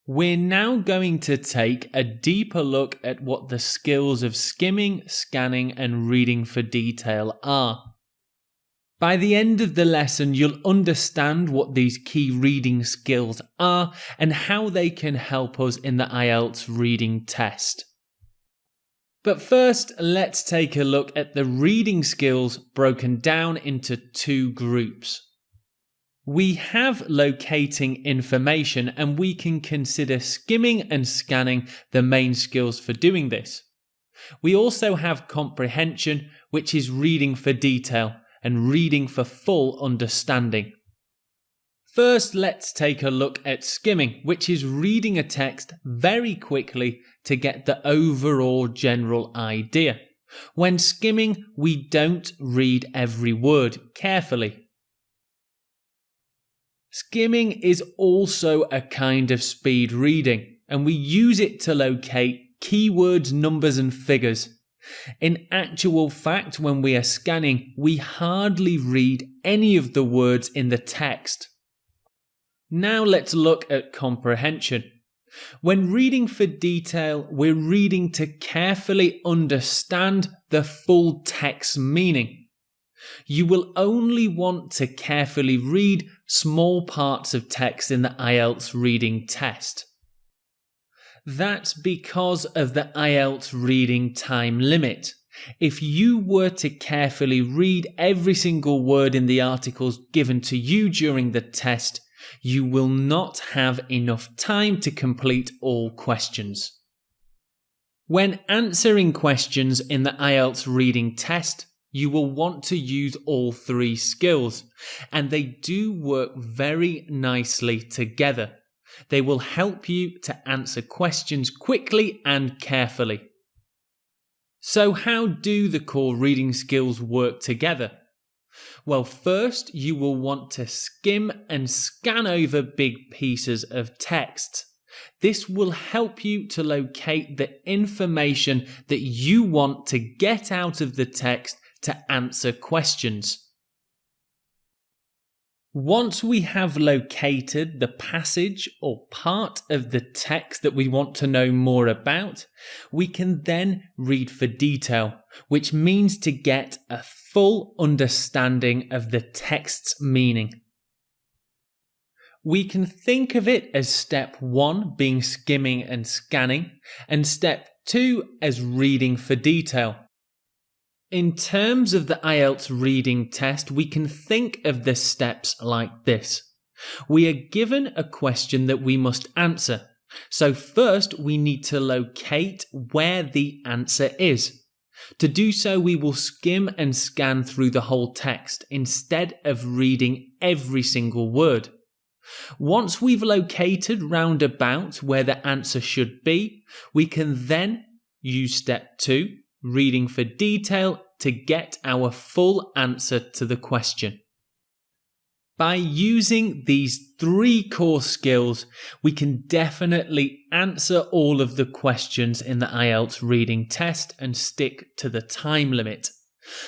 We're now going to take a deeper look at what the skills of skimming, scanning, and reading for detail are. By the end of the lesson, you'll understand what these key reading skills are and how they can help us in the IELTS reading test. But first, let's take a look at the reading skills broken down into two groups. We have locating information, and we can consider skimming and scanning the main skills for doing this. We also have comprehension, which is reading for detail and reading for full understanding. First, let's take a look at skimming, which is reading a text very quickly to get the overall general idea. When skimming, we don't read every word carefully. Skimming is also a kind of speed reading, and we use it to locate keywords, numbers, and figures. In actual fact, when we are scanning, we hardly read any of the words in the text. Now let's look at comprehension. When reading for detail, we're reading to carefully understand the full text meaning. You will only want to carefully read small parts of text in the IELTS reading test. That's because of the IELTS reading time limit. If you were to carefully read every single word in the articles given to you during the test, you will not have enough time to complete all questions. When answering questions in the IELTS reading test, you will want to use all three skills, and they do work very nicely together. They will help you to answer questions quickly and carefully. So how do the core reading skills work together? Well, first you will want to skim and scan over big pieces of text. This will help you to locate the information that you want to get out of the text to answer questions. Once we have located the passage or part of the text that we want to know more about, we can then read for detail, which means to get a full understanding of the text's meaning. We can think of it as step 1 being skimming and scanning, and step 2 as reading for detail. In terms of the IELTS reading test, we can think of the steps like this. We are given a question that we must answer. So first we need to locate where the answer is. To do so, we will skim and scan through the whole text instead of reading every single word. Once we've located round about where the answer should be, we can then use step 2, reading for detail, to get our full answer to the question. By using these 3 core skills, we can definitely answer all of the questions in the IELTS reading test and stick to the time limit.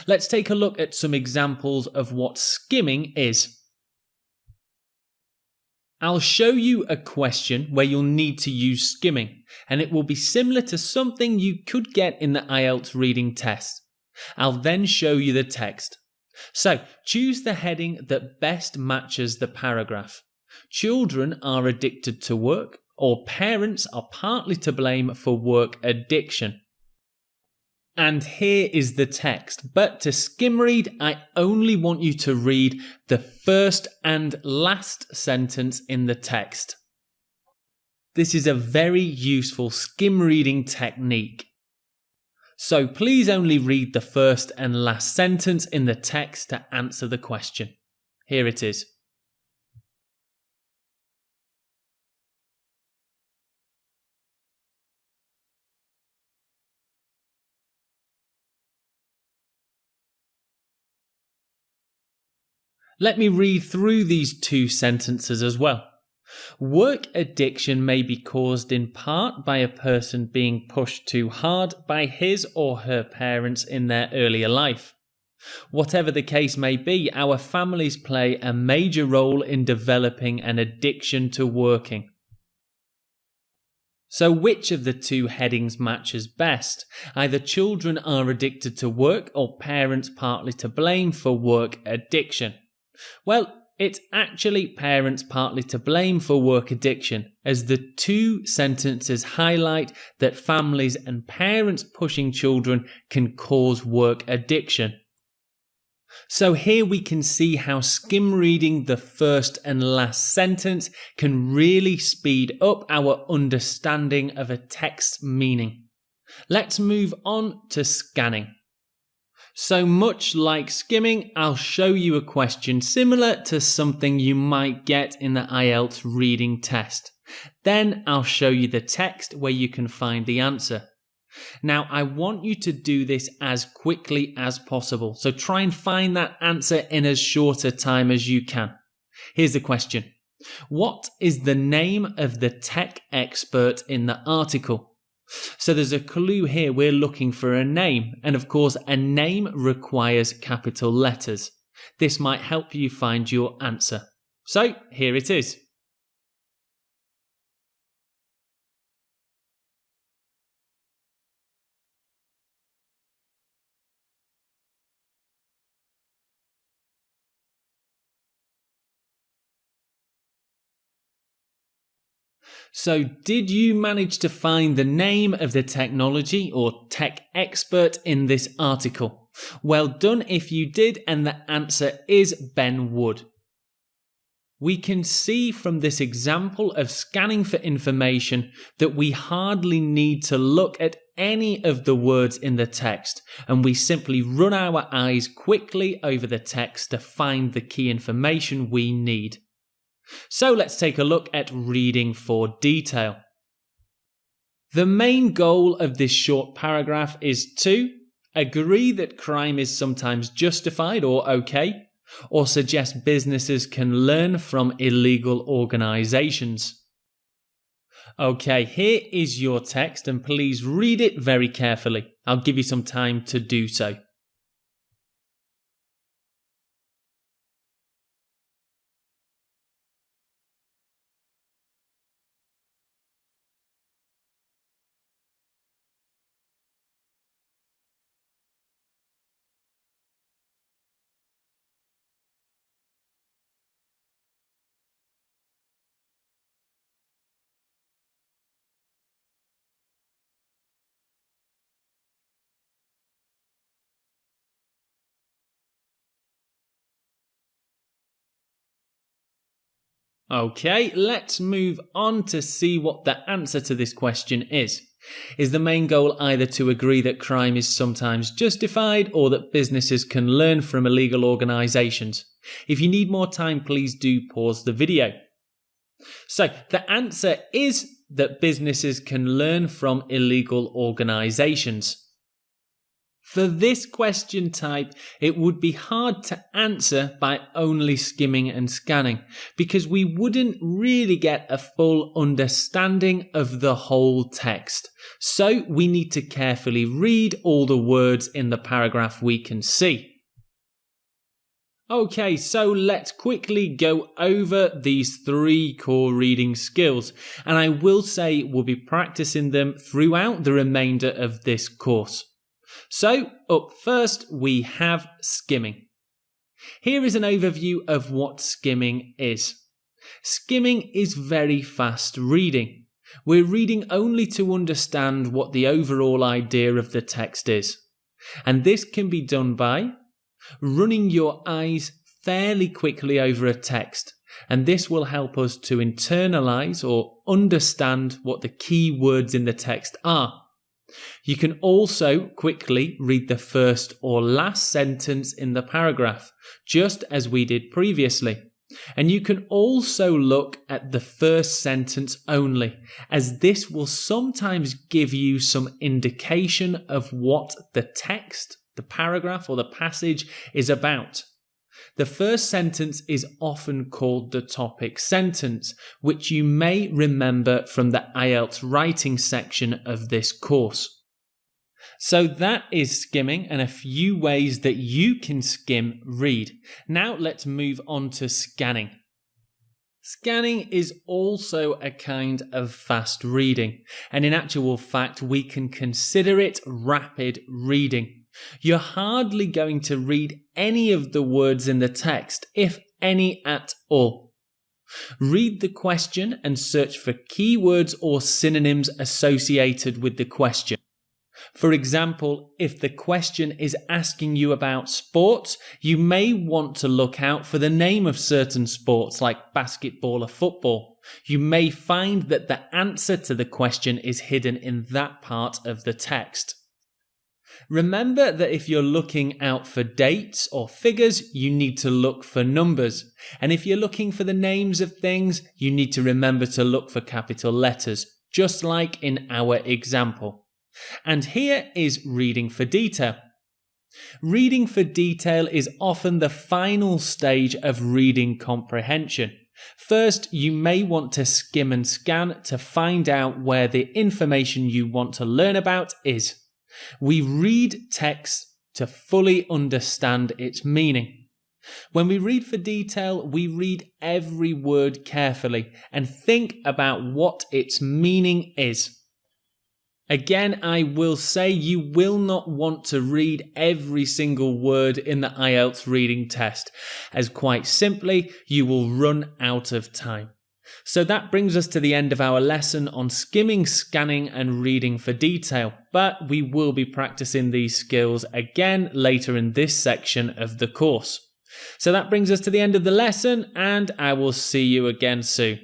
Let's take a look at some examples of what skimming is. I'll show you a question where you'll need to use skimming, and it will be similar to something you could get in the IELTS reading test. I'll then show you the text. So, choose the heading that best matches the paragraph. Children are addicted to work, or parents are partly to blame for work addiction. And here is the text, but to skim read, I only want you to read the first and last sentence in the text. This is a very useful skim reading technique. So please only read the first and last sentence in the text to answer the question. Here it is. Let me read through these 2 sentences as well. Work addiction may be caused in part by a person being pushed too hard by his or her parents in their earlier life. Whatever the case may be, our families play a major role in developing an addiction to working. So which of the two headings matches best? Either children are addicted to work or parents partly to blame for work addiction. Well, it's actually parents partly to blame for work addiction, as the two sentences highlight that families and parents pushing children can cause work addiction. So here we can see how skim reading the first and last sentence can really speed up our understanding of a text's meaning. Let's move on to scanning. So much like skimming, I'll show you a question similar to something you might get in the IELTS reading test. Then I'll show you the text where you can find the answer. Now, I want you to do this as quickly as possible, so try and find that answer in as short a time as you can. Here's the question. What is the name of the tech expert in the article? So there's a clue here, we're looking for a name, and of course a name requires capital letters. This might help you find your answer. So here it is. So did you manage to find the name of the technology or tech expert in this article? Well done if you did, and the answer is Ben Wood. We can see from this example of scanning for information that we hardly need to look at any of the words in the text, and we simply run our eyes quickly over the text to find the key information we need. So let's take a look at reading for detail. The main goal of this short paragraph is to agree that crime is sometimes justified or okay, or suggest businesses can learn from illegal organizations. Okay, here is your text, and please read it very carefully. I'll give you some time to do so. Okay, let's move on to see what the answer to this question is. Is the main goal either to agree that crime is sometimes justified or that businesses can learn from illegal organizations? If you need more time, please do pause the video. So the answer is that businesses can learn from illegal organizations. For this question type, it would be hard to answer by only skimming and scanning, because we wouldn't really get a full understanding of the whole text. So we need to carefully read all the words in the paragraph we can see. Okay, so let's quickly go over these 3 core reading skills, and I will say we'll be practicing them throughout the remainder of this course. So, up first, we have skimming. Here is an overview of what skimming is. Skimming is very fast reading. We're reading only to understand what the overall idea of the text is. And this can be done by running your eyes fairly quickly over a text. And this will help us to internalize or understand what the key words in the text are. You can also quickly read the first or last sentence in the paragraph, just as we did previously. And you can also look at the first sentence only, as this will sometimes give you some indication of what the text, the paragraph or the passage is about. The first sentence is often called the topic sentence, which you may remember from the IELTS writing section of this course. So that is skimming and a few ways that you can skim read. Now let's move on to scanning. Scanning is also a kind of fast reading, and in actual fact, we can consider it rapid reading. You're hardly going to read any of the words in the text, if any at all. Read the question and search for keywords or synonyms associated with the question. For example, if the question is asking you about sports, you may want to look out for the name of certain sports like basketball or football. You may find that the answer to the question is hidden in that part of the text. Remember that if you're looking out for dates or figures, you need to look for numbers. And if you're looking for the names of things, you need to remember to look for capital letters, just like in our example. And here is reading for detail. Reading for detail is often the final stage of reading comprehension. First, you may want to skim and scan to find out where the information you want to learn about is. We read text to fully understand its meaning. When we read for detail, we read every word carefully and think about what its meaning is. Again, I will say you will not want to read every single word in the IELTS reading test, as quite simply, you will run out of time. So that brings us to the end of our lesson on skimming, scanning and reading for detail, but we will be practicing these skills again later in this section of the course. So that brings us to the end of the lesson, and I will see you again soon.